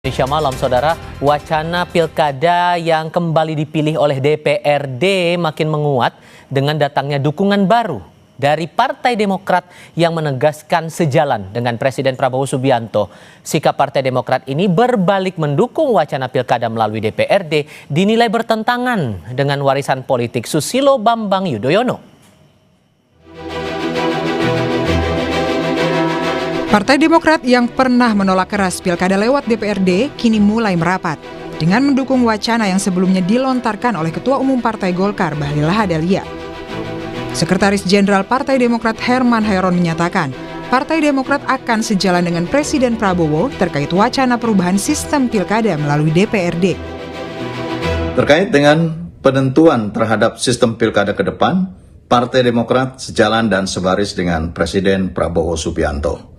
Indonesia Malam, Saudara, wacana pilkada yang kembali dipilih oleh DPRD makin menguat dengan datangnya dukungan baru dari Partai Demokrat yang menegaskan sejalan dengan Presiden Prabowo Subianto. Sikap Partai Demokrat ini berbalik mendukung wacana pilkada melalui DPRD dinilai bertentangan dengan warisan politik Susilo Bambang Yudhoyono. Partai Demokrat yang pernah menolak keras pilkada lewat DPRD kini mulai merapat dengan mendukung wacana yang sebelumnya dilontarkan oleh Ketua Umum Partai Golkar Bahlil Lahadalia. Sekretaris Jenderal Partai Demokrat Herman Hairon menyatakan, Partai Demokrat akan sejalan dengan Presiden Prabowo terkait wacana perubahan sistem pilkada melalui DPRD. Terkait dengan penentuan terhadap sistem pilkada ke depan, Partai Demokrat sejalan dan sebaris dengan Presiden Prabowo Subianto.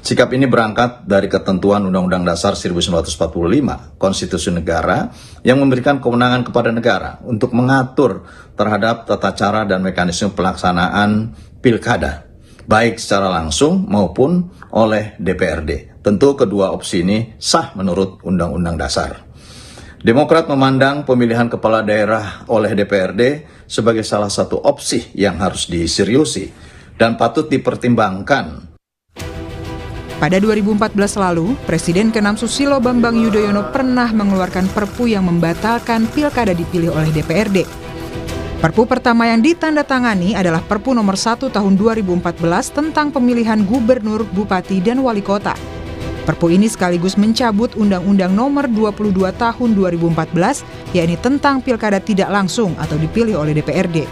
Sikap ini berangkat dari ketentuan Undang-Undang Dasar 1945, Konstitusi Negara, yang memberikan kewenangan kepada negara untuk mengatur terhadap tata cara dan mekanisme pelaksanaan pilkada, baik secara langsung maupun oleh DPRD. Tentu kedua opsi ini sah menurut Undang-Undang Dasar. Demokrat memandang pemilihan kepala daerah oleh DPRD sebagai salah satu opsi yang harus diseriusi dan patut dipertimbangkan. Pada 2014 lalu, Presiden ke-6 Susilo Bambang Yudhoyono pernah mengeluarkan Perpu yang membatalkan pilkada dipilih oleh DPRD. Perpu pertama yang ditandatangani adalah Perpu nomor 1 tahun 2014 tentang pemilihan gubernur, bupati, dan wali kota. Perpu ini sekaligus mencabut Undang-Undang nomor 22 tahun 2014, yakni tentang pilkada tidak langsung atau dipilih oleh DPRD.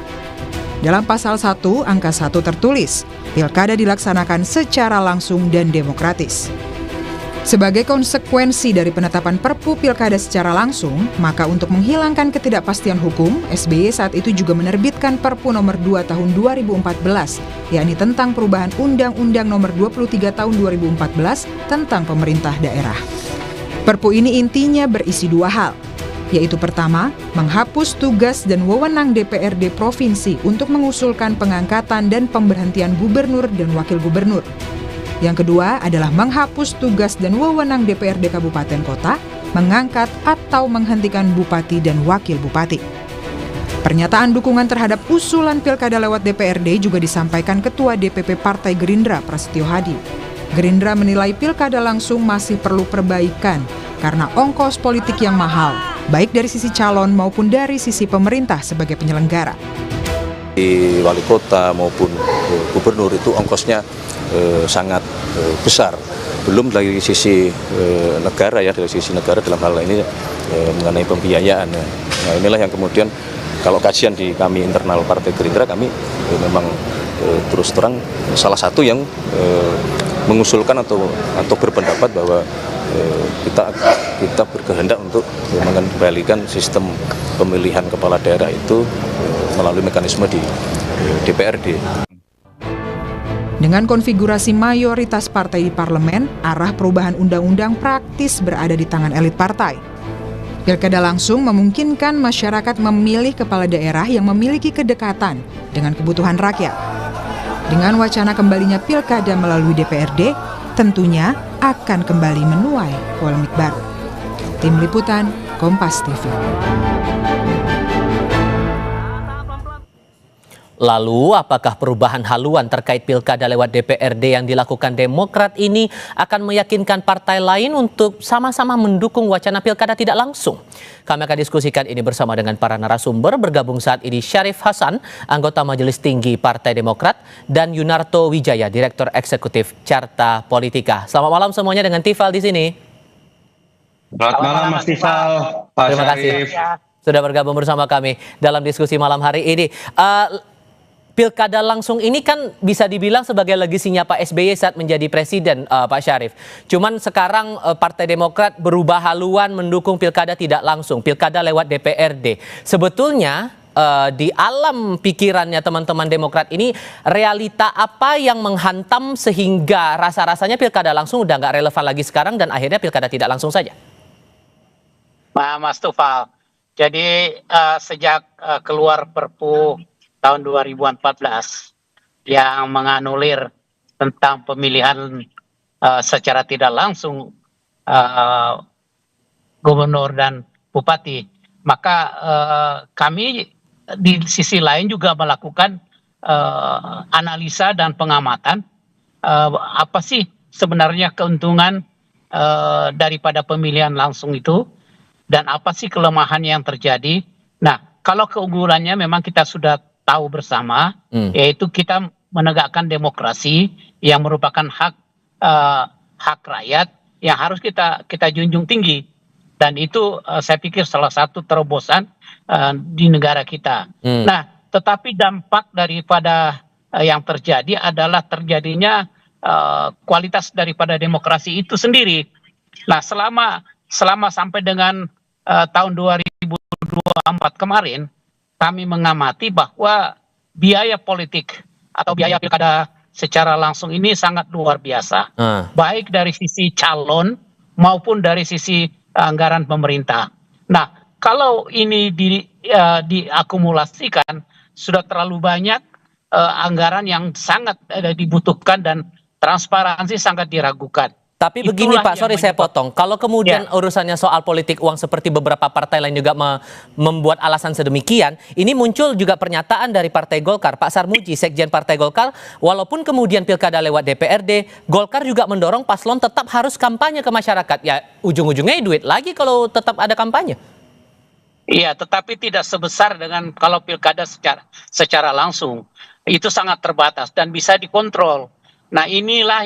Dalam pasal 1, angka 1 tertulis, pilkada dilaksanakan secara langsung dan demokratis. Sebagai konsekuensi dari penetapan Perpu Pilkada secara langsung, maka untuk menghilangkan ketidakpastian hukum, SBY saat itu juga menerbitkan Perpu nomor 2 tahun 2014, yakni tentang perubahan Undang-Undang nomor 23 tahun 2014 tentang pemerintah daerah. Perpu ini intinya berisi dua hal, yaitu pertama, menghapus tugas dan wewenang DPRD Provinsi untuk mengusulkan pengangkatan dan pemberhentian gubernur dan wakil gubernur. Yang kedua adalah menghapus tugas dan wewenang DPRD Kabupaten Kota, mengangkat atau menghentikan bupati dan wakil bupati. Pernyataan dukungan terhadap usulan pilkada lewat DPRD juga disampaikan Ketua DPP Partai Gerindra Prasetyo Hadi. Gerindra menilai pilkada langsung masih perlu perbaikan karena ongkos politik yang mahal, baik dari sisi calon maupun dari sisi pemerintah sebagai penyelenggara. Di wali kota maupun gubernur itu ongkosnya sangat besar. Belum dari sisi negara ya, dari sisi negara dalam hal ini mengenai pembiayaan. Nah, inilah yang kemudian kalau kajian di kami internal Partai Gerindra, kami memang terus terang salah satu yang mengusulkan atau berpendapat bahwa kita berkehendak untuk mengembalikan sistem pemilihan kepala daerah itu melalui mekanisme di DPRD. Dengan konfigurasi mayoritas partai di parlemen, arah perubahan undang-undang praktis berada di tangan elit partai. Pilkada langsung memungkinkan masyarakat memilih kepala daerah yang memiliki kedekatan dengan kebutuhan rakyat. Dengan wacana kembalinya pilkada melalui DPRD, tentunya akan kembali menuai polemik baru. Tim Liputan, Kompas TV. Lalu, apakah perubahan haluan terkait pilkada lewat DPRD yang dilakukan Demokrat ini akan meyakinkan partai lain untuk sama-sama mendukung wacana pilkada tidak langsung? Kami akan diskusikan ini bersama dengan para narasumber. Bergabung saat ini Syarif Hasan, anggota Majelis Tinggi Partai Demokrat, dan Yunarto Wijaya, Direktur Eksekutif Carta Politika. Selamat malam semuanya dengan Tifal di sini. Selamat malam Mas Tifal, Pak Terima kasih sudah bergabung bersama kami dalam diskusi malam hari ini. Pilkada langsung ini kan bisa dibilang sebagai legasinya Pak SBY saat menjadi presiden, Pak Syarif. Cuman sekarang Partai Demokrat berubah haluan mendukung pilkada tidak langsung, pilkada lewat DPRD. Sebetulnya di alam pikirannya teman-teman Demokrat ini, realita apa yang menghantam sehingga rasa-rasanya pilkada langsung udah nggak relevan lagi sekarang dan akhirnya pilkada tidak langsung saja? Mas Tufal, jadi sejak keluar Perpu tahun 2014 yang menganulir tentang pemilihan secara tidak langsung gubernur dan bupati. Maka kami di sisi lain juga melakukan analisa dan pengamatan apa sih sebenarnya keuntungan daripada pemilihan langsung itu dan apa sih kelemahan yang terjadi. Nah, kalau keunggulannya memang kita sudah tahu bersama, yaitu kita menegakkan demokrasi yang merupakan hak rakyat yang harus kita junjung tinggi, dan itu saya pikir salah satu terobosan di negara kita. Nah, tetapi dampak daripada yang terjadi adalah terjadinya kualitas daripada demokrasi itu sendiri. Nah, selama sampai dengan tahun 2024 kemarin, kami mengamati bahwa biaya politik atau biaya pilkada secara langsung ini sangat luar biasa, baik dari sisi calon maupun dari sisi anggaran pemerintah. Nah, kalau ini diakumulasikan, sudah terlalu banyak anggaran yang sangat dibutuhkan dan transparansi sangat diragukan. Tapi begini Itulah Pak, yang sorry saya menyebabkan. potong. Kalau kemudian urusannya soal politik uang seperti beberapa partai lain juga membuat alasan sedemikian, ini muncul juga pernyataan dari Partai Golkar, Pak Sarmuji, Sekjen Partai Golkar, walaupun kemudian pilkada lewat DPRD, Golkar juga mendorong paslon tetap harus kampanye ke masyarakat. Ya ujung-ujungnya duit lagi kalau tetap ada kampanye. Iya, tetapi tidak sebesar dengan kalau pilkada secara langsung. Itu sangat terbatas dan bisa dikontrol. Nah, inilah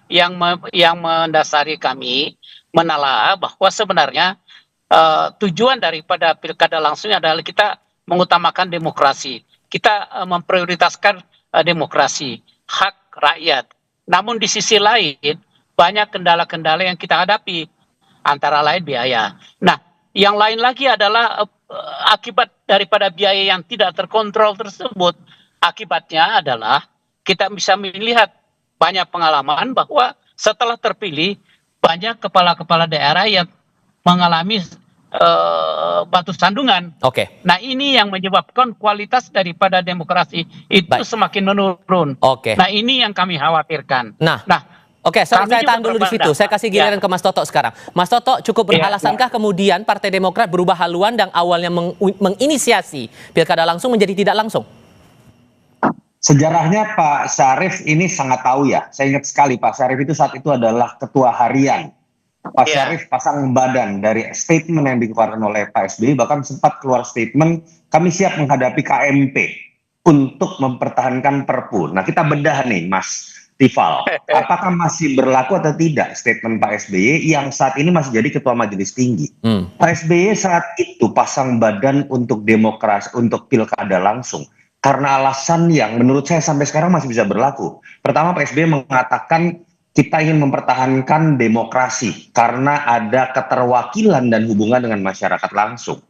yang mendasari kami menelaah bahwa sebenarnya tujuan daripada pilkada langsung adalah kita mengutamakan demokrasi. Kita memprioritaskan demokrasi, hak rakyat. Namun di sisi lain banyak kendala-kendala yang kita hadapi, antara lain biaya. Nah, yang lain lagi adalah akibat daripada biaya yang tidak terkontrol tersebut. Akibatnya adalah kita bisa melihat banyak pengalaman bahwa setelah terpilih banyak kepala-kepala daerah yang mengalami batu sandungan. Oke. Nah, ini yang menyebabkan kualitas daripada demokrasi itu semakin menurun. Oke. Nah, ini yang kami khawatirkan. Nah, oke, sorry, saya tahan dulu di situ. Saya kasih giliran ke Mas Toto sekarang. Mas Toto, cukup beralasankah kemudian Partai Demokrat berubah haluan dan awalnya menginisiasi pilkada langsung menjadi tidak langsung? Sejarahnya Pak Syarif ini sangat tahu ya. Saya ingat sekali Pak Syarif itu saat itu adalah ketua harian. Pak Syarif pasang badan dari statement yang dikeluarkan oleh Pak SBY, bahkan sempat keluar statement kami siap menghadapi KMP untuk mempertahankan Perpu. Nah, kita bedah nih Mas Tifal, apakah masih berlaku atau tidak statement Pak SBY yang saat ini masih jadi Ketua Majelis Tinggi? Pak SBY saat itu pasang badan untuk demokrasi, untuk pilkada langsung. Karena alasan yang menurut saya sampai sekarang masih bisa berlaku. Pertama, Pak SBY mengatakan kita ingin mempertahankan demokrasi karena ada keterwakilan dan hubungan dengan masyarakat langsung.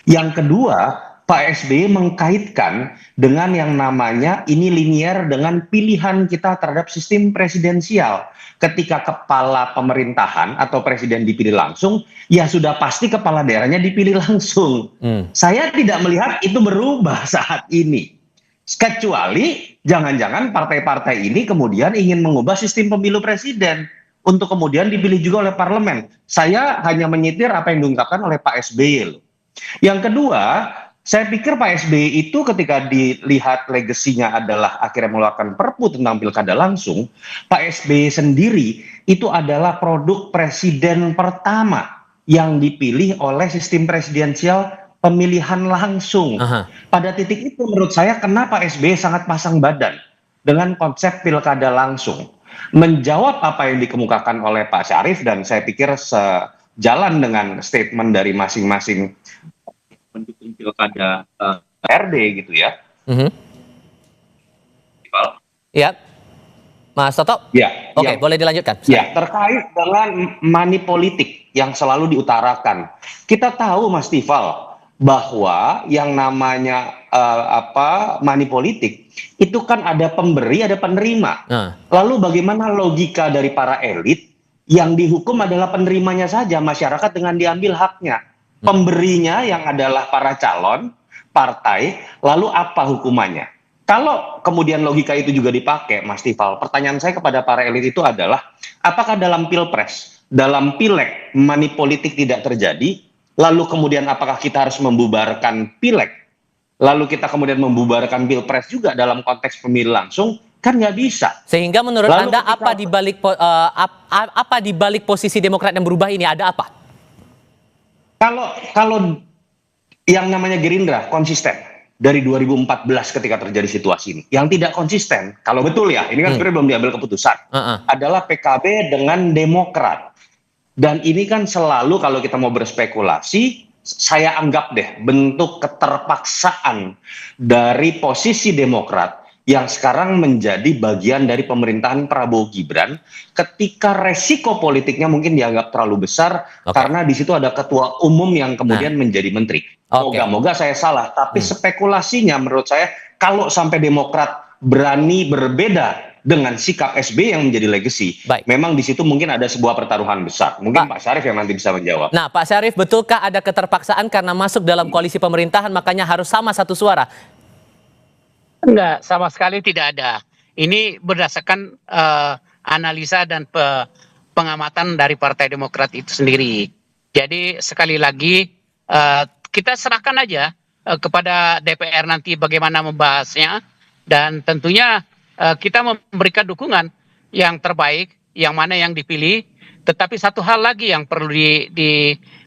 Yang kedua, Pak SBY mengkaitkan dengan yang namanya ini linier dengan pilihan kita terhadap sistem presidensial. Ketika kepala pemerintahan atau presiden dipilih langsung, ya sudah pasti kepala daerahnya dipilih langsung. Saya tidak melihat itu berubah saat ini. Kecuali jangan-jangan partai-partai ini kemudian ingin mengubah sistem pemilu presiden untuk kemudian dipilih juga oleh parlemen. Saya hanya menyitir apa yang diungkapkan oleh Pak SBY. Yang kedua, saya pikir Pak SBY itu ketika dilihat legasinya adalah akhirnya mengeluarkan Perpu tentang pilkada langsung, Pak SBY sendiri itu adalah produk presiden pertama yang dipilih oleh sistem presidensial pemilihan langsung. Pada titik itu menurut saya kenapa SBY sangat pasang badan dengan konsep pilkada langsung. Menjawab apa yang dikemukakan oleh Pak Syarif dan saya pikir sejalan dengan statement dari masing-masing mendukung pilkada RD gitu ya. Ya, Mas Toto. Ya. Oke, boleh dilanjutkan. Ya, terkait dengan money politik yang selalu diutarakan. Kita tahu Mas Tifal bahwa yang namanya money politik itu kan ada pemberi, ada penerima. Lalu bagaimana logika dari para elit yang dihukum adalah penerimanya saja, masyarakat dengan diambil haknya. Pemberinya yang adalah para calon, partai, lalu apa hukumannya? Kalau kemudian logika itu juga dipakai, Mas Tifal, pertanyaan saya kepada para elit itu adalah, apakah dalam Pilpres dalam pileg money politik tidak terjadi, lalu kemudian apakah kita harus membubarkan pileg, lalu kita kemudian membubarkan pilpres juga dalam konteks pemilu langsung, kan nggak bisa. Sehingga menurut Lalu Anda ketika- apa di balik posisi Demokrat yang berubah ini, ada apa? Kalau yang namanya Gerindra konsisten dari 2014 ketika terjadi situasi ini, yang tidak konsisten, kalau betul ya, ini kan sebenarnya belum diambil keputusan, adalah PKB dengan Demokrat. Dan ini kan selalu kalau kita mau berspekulasi, saya anggap deh bentuk keterpaksaan dari posisi Demokrat yang sekarang menjadi bagian dari pemerintahan Prabowo Gibran, ketika resiko politiknya mungkin dianggap terlalu besar karena di situ ada ketua umum yang kemudian menjadi menteri. Moga-moga saya salah, tapi spekulasinya menurut saya kalau sampai Demokrat berani berbeda dengan sikap SBY yang menjadi legacy, memang di situ mungkin ada sebuah pertaruhan besar. Mungkin Pak Syarif yang nanti bisa menjawab. Nah, Pak Syarif, betulkah ada keterpaksaan karena masuk dalam koalisi pemerintahan makanya harus sama satu suara? Enggak, sama sekali tidak ada. Ini berdasarkan analisa dan pengamatan dari Partai Demokrat itu sendiri. Jadi sekali lagi kita serahkan aja kepada DPR nanti bagaimana membahasnya, dan tentunya kita memberikan dukungan yang terbaik, yang mana yang dipilih. Tetapi satu hal lagi yang perlu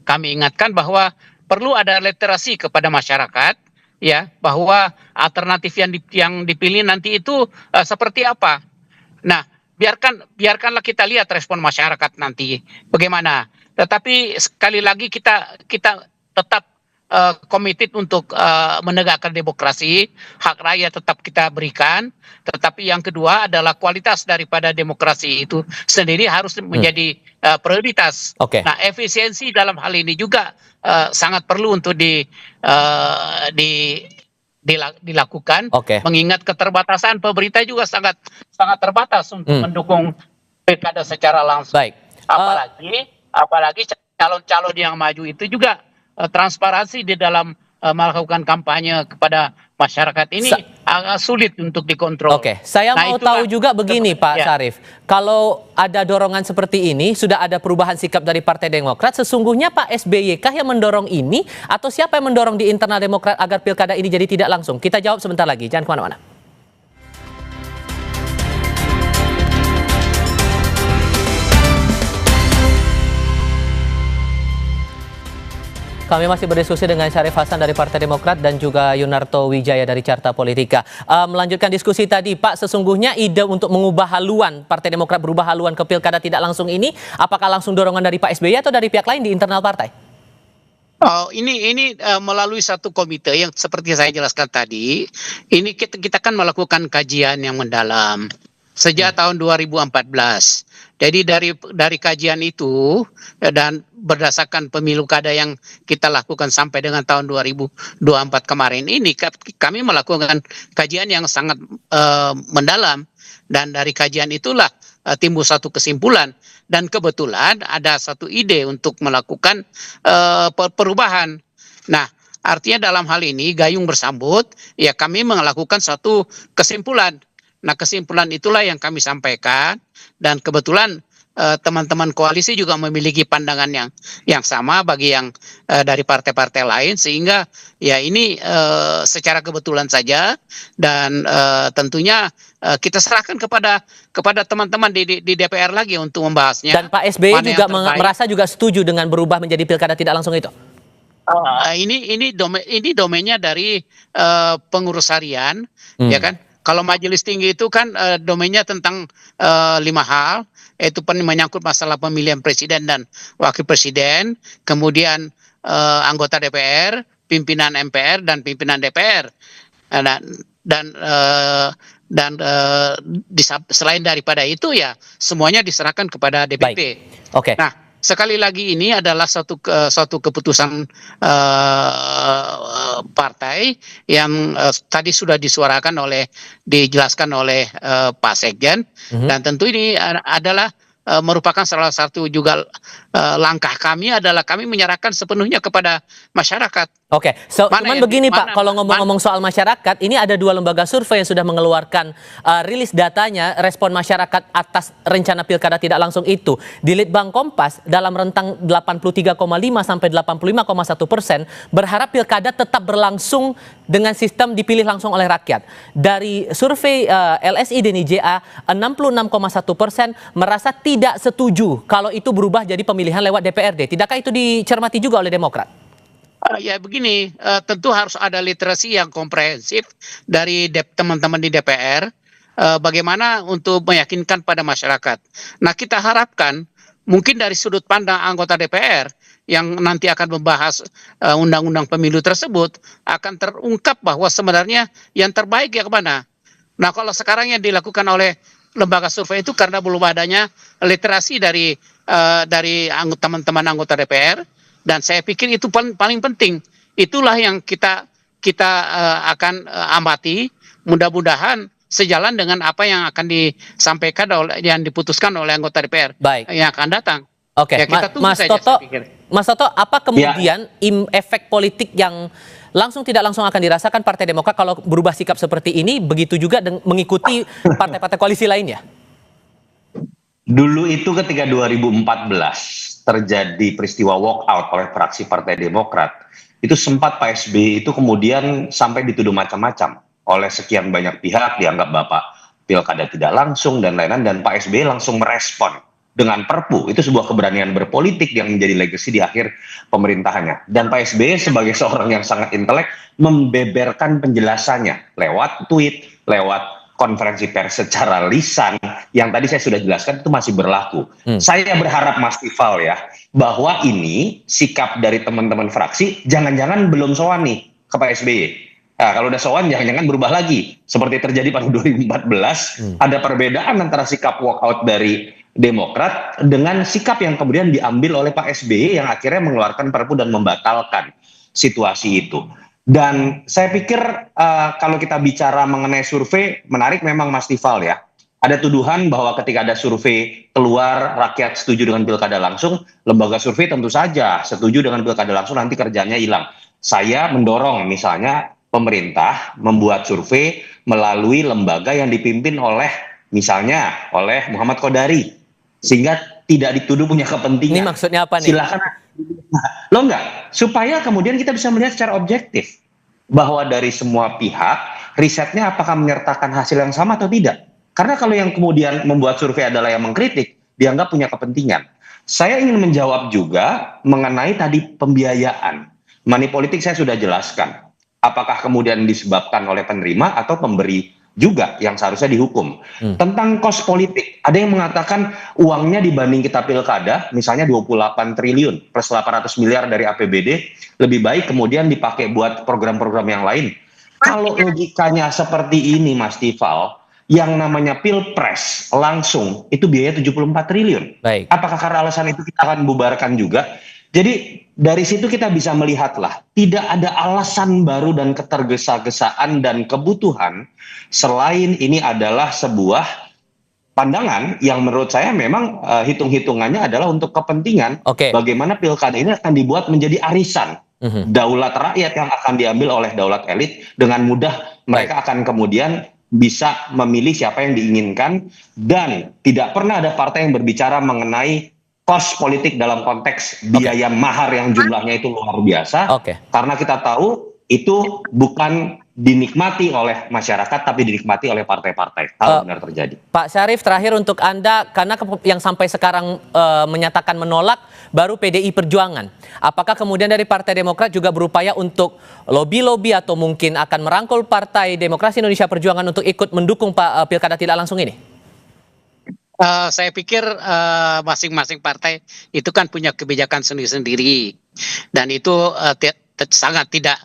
kami ingatkan, bahwa perlu ada literasi kepada masyarakat, ya, bahwa alternatif yang dipilih nanti itu seperti apa. Nah, biarkanlah kita lihat respon masyarakat nanti bagaimana. Tetapi sekali lagi kita tetap committed untuk menegakkan demokrasi, hak rakyat tetap kita berikan. Tetapi yang kedua adalah kualitas daripada demokrasi itu sendiri harus menjadi prioritas. Nah, efisiensi dalam hal ini juga sangat perlu untuk dilakukan, mengingat keterbatasan pemerintah juga sangat terbatas untuk mendukung pilkada secara langsung. Apalagi calon-calon yang maju itu juga transparansi di dalam melakukan kampanye kepada masyarakat ini agak sulit untuk dikontrol. Saya mau tahu juga begini, Pak Syarif. Kalau ada dorongan seperti ini, sudah ada perubahan sikap dari Partai Demokrat, sesungguhnya Pak SBY kah yang mendorong ini, atau siapa yang mendorong di internal Demokrat agar pilkada ini jadi tidak langsung? Kita jawab sebentar lagi, jangan kemana-mana. Kami masih berdiskusi dengan Syarif Hasan dari Partai Demokrat dan juga Yunarto Wijaya dari Carta Politika. Melanjutkan diskusi tadi, Pak, sesungguhnya ide untuk mengubah haluan, Partai Demokrat berubah haluan ke pilkada tidak langsung ini, apakah langsung dorongan dari Pak SBY atau dari pihak lain di internal partai? Ini melalui satu komite yang seperti saya jelaskan tadi, ini kita kan melakukan kajian yang mendalam sejak tahun 2014. Jadi dari kajian itu dan berdasarkan pemilu kada yang kita lakukan sampai dengan tahun 2024 kemarin ini, kami melakukan kajian yang sangat mendalam, dan dari kajian itulah timbul satu kesimpulan, dan kebetulan ada satu ide untuk melakukan perubahan. Nah, artinya dalam hal ini gayung bersambut, ya kami melakukan satu kesimpulan. Nah, kesimpulan itulah yang kami sampaikan, dan kebetulan teman-teman koalisi juga memiliki pandangan yang sama bagi yang dari partai-partai lain, sehingga ya ini secara kebetulan saja, dan tentunya kita serahkan kepada teman-teman di DPR lagi untuk membahasnya. Dan Pak SBY juga merasa juga setuju dengan berubah menjadi pilkada tidak langsung itu? Ini domainnya dari pengurus harian, ya kan? Kalau majelis tinggi itu kan domainnya tentang 5 hal, yaitu menyangkut masalah pemilihan presiden dan wakil presiden, kemudian anggota DPR, pimpinan MPR dan pimpinan DPR, dan selain daripada itu ya semuanya diserahkan kepada DPP. Nah, sekali lagi ini adalah suatu keputusan partai yang tadi sudah dijelaskan oleh Pak Sekjen, dan tentu ini adalah merupakan salah satu juga langkah kami adalah kami menyerahkan sepenuhnya kepada masyarakat. Oke, cuman begini Pak, kalau ngomong-ngomong soal masyarakat, ini ada 2 lembaga survei yang sudah mengeluarkan rilis datanya, respon masyarakat atas rencana pilkada tidak langsung itu. Di Litbang Kompas dalam rentang 83,5 sampai 85,1% berharap pilkada tetap berlangsung dengan sistem dipilih langsung oleh rakyat. Dari survei LSI dan IJA, 66,1% merasa tidak setuju kalau itu berubah jadi pemilihan lewat DPRD. Tidakkah itu dicermati juga oleh Demokrat? Ya begini, tentu harus ada literasi yang komprehensif dari teman-teman di DPR, bagaimana untuk meyakinkan pada masyarakat. Nah, kita harapkan mungkin dari sudut pandang anggota DPR yang nanti akan membahas undang-undang pemilu tersebut akan terungkap bahwa sebenarnya yang terbaik yang mana. Nah, kalau sekarang yang dilakukan oleh lembaga survei itu karena belum adanya literasi dari teman-teman anggota DPR. Dan saya pikir itu paling penting. Itulah yang kita akan amati. Mudah-mudahan sejalan dengan apa yang akan disampaikan yang diputuskan oleh anggota DPR yang akan datang. Oke, ya, kita tunggu Mas saja, Toto, saya pikir. Mas Toto, apa kemudian efek politik yang langsung tidak langsung akan dirasakan Partai Demokrat kalau berubah sikap seperti ini, begitu juga mengikuti partai-partai koalisi lainnya? Dulu itu ketika 2014 terjadi peristiwa walkout oleh fraksi Partai Demokrat, itu sempat Pak SBY itu kemudian sampai dituduh macam-macam oleh sekian banyak pihak, dianggap Bapak pilkada tidak langsung dan lain-lain, dan Pak SBY langsung merespon dengan Perpu. Itu sebuah keberanian berpolitik yang menjadi legacy di akhir pemerintahannya. Dan Pak SBY sebagai seorang yang sangat intelek membeberkan penjelasannya lewat tweet, lewat konferensi pers secara lisan yang tadi saya sudah jelaskan itu masih berlaku. Saya berharap Mas Tifal ya, bahwa ini sikap dari teman-teman fraksi jangan-jangan belum sowan nih ke Pak SBY. Nah, kalau udah sowan jangan-jangan berubah lagi. Seperti terjadi pada 2014, ada perbedaan antara sikap walkout dari Demokrat dengan sikap yang kemudian diambil oleh Pak SBY yang akhirnya mengeluarkan Perpu dan membatalkan situasi itu. Dan saya pikir kalau kita bicara mengenai survei, menarik memang Mas Tifal ya. Ada tuduhan bahwa ketika ada survei keluar rakyat setuju dengan pilkada langsung, lembaga survei tentu saja setuju dengan pilkada langsung, nanti kerjanya hilang. Saya mendorong misalnya pemerintah membuat survei melalui lembaga yang dipimpin oleh misalnya oleh Muhammad Kodari, sehingga tidak dituduh punya kepentingan. Ini maksudnya apa nih? Silakan. Lo enggak, supaya kemudian kita bisa melihat secara objektif bahwa dari semua pihak risetnya apakah menyertakan hasil yang sama atau tidak. Karena kalau yang kemudian membuat survei adalah yang mengkritik, dianggap punya kepentingan. Saya ingin menjawab juga mengenai tadi pembiayaan. Money politik saya sudah jelaskan. Apakah kemudian disebabkan oleh penerima atau pemberi juga yang seharusnya dihukum. Tentang kos politik, ada yang mengatakan uangnya dibanding kita pilkada, misalnya 28 triliun plus 800 miliar dari APBD, lebih baik kemudian dipakai buat program-program yang lain. Kalau logikanya seperti ini Mas Tifal, yang namanya pilpres langsung itu biaya 74 triliun. Baik. Apakah karena alasan itu kita akan bubarkan juga? Jadi dari situ kita bisa melihatlah tidak ada alasan baru dan ketergesa-gesaan dan kebutuhan selain ini adalah sebuah pandangan yang menurut saya memang hitung-hitungannya adalah untuk kepentingan bagaimana pilkada ini akan dibuat menjadi arisan daulat rakyat yang akan diambil oleh daulat elit. Dengan mudah mereka akan kemudian bisa memilih siapa yang diinginkan, dan tidak pernah ada partai yang berbicara mengenai kos politik dalam konteks biaya mahar yang jumlahnya itu luar biasa. Karena kita tahu itu bukan dinikmati oleh masyarakat tapi dinikmati oleh partai-partai kalau benar terjadi. Pak Syarif, terakhir untuk Anda, karena yang sampai sekarang menyatakan menolak baru PDI Perjuangan. Apakah kemudian dari Partai Demokrat juga berupaya untuk lobby-lobby atau mungkin akan merangkul Partai Demokrasi Indonesia Perjuangan untuk ikut mendukung pilkada tidak langsung ini? Saya pikir masing-masing partai itu kan punya kebijakan sendiri-sendiri, dan itu sangat tidak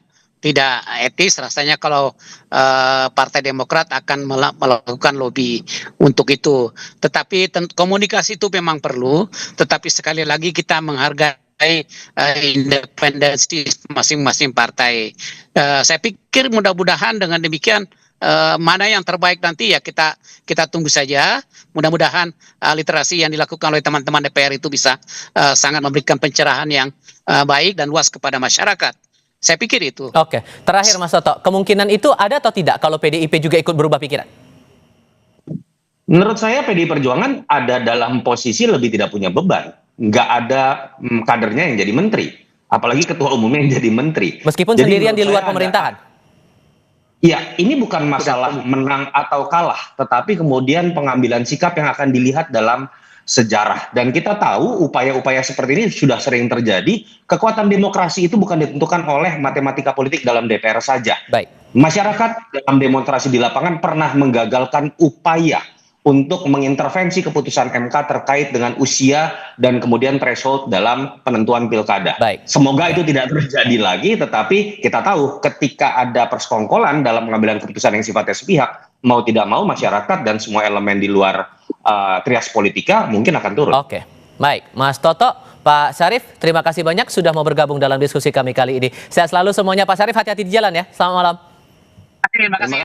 etis rasanya kalau Partai Demokrat akan melakukan lobby untuk itu. Tetapi komunikasi itu memang perlu, tetapi sekali lagi kita menghargai independensi masing-masing partai. Saya pikir mudah-mudahan dengan demikian mana yang terbaik nanti ya kita tunggu saja. Mudah-mudahan literasi yang dilakukan oleh teman-teman DPR itu bisa sangat memberikan pencerahan yang baik dan luas kepada masyarakat. Saya pikir itu. Oke, terakhir Mas Toto, kemungkinan itu ada atau tidak kalau PDIP juga ikut berubah pikiran? Menurut saya PDI Perjuangan ada dalam posisi lebih tidak punya beban. Nggak ada kadernya yang jadi menteri. Apalagi ketua umumnya yang jadi menteri. Meskipun Jadi sendirian di menurut luar saya pemerintahan? Ya, ini bukan masalah menang atau kalah, tetapi kemudian pengambilan sikap yang akan dilihat dalam sejarah. Dan kita tahu upaya-upaya seperti ini sudah sering terjadi. Kekuatan demokrasi itu bukan ditentukan oleh matematika politik dalam DPR saja. Baik. Masyarakat dalam demonstrasi di lapangan pernah menggagalkan upaya untuk mengintervensi keputusan MK terkait dengan usia dan kemudian threshold dalam penentuan pilkada. Baik. Semoga itu tidak terjadi lagi, tetapi kita tahu ketika ada persekongkolan dalam pengambilan keputusan yang sifatnya sepihak, mau tidak mau masyarakat dan semua elemen di luar trias politika mungkin akan turun. Oke, baik. Mas Toto, Pak Syarif, terima kasih banyak sudah mau bergabung dalam diskusi kami kali ini. Sehat selalu semuanya Pak Syarif, hati-hati di jalan ya. Selamat malam. Terima kasih.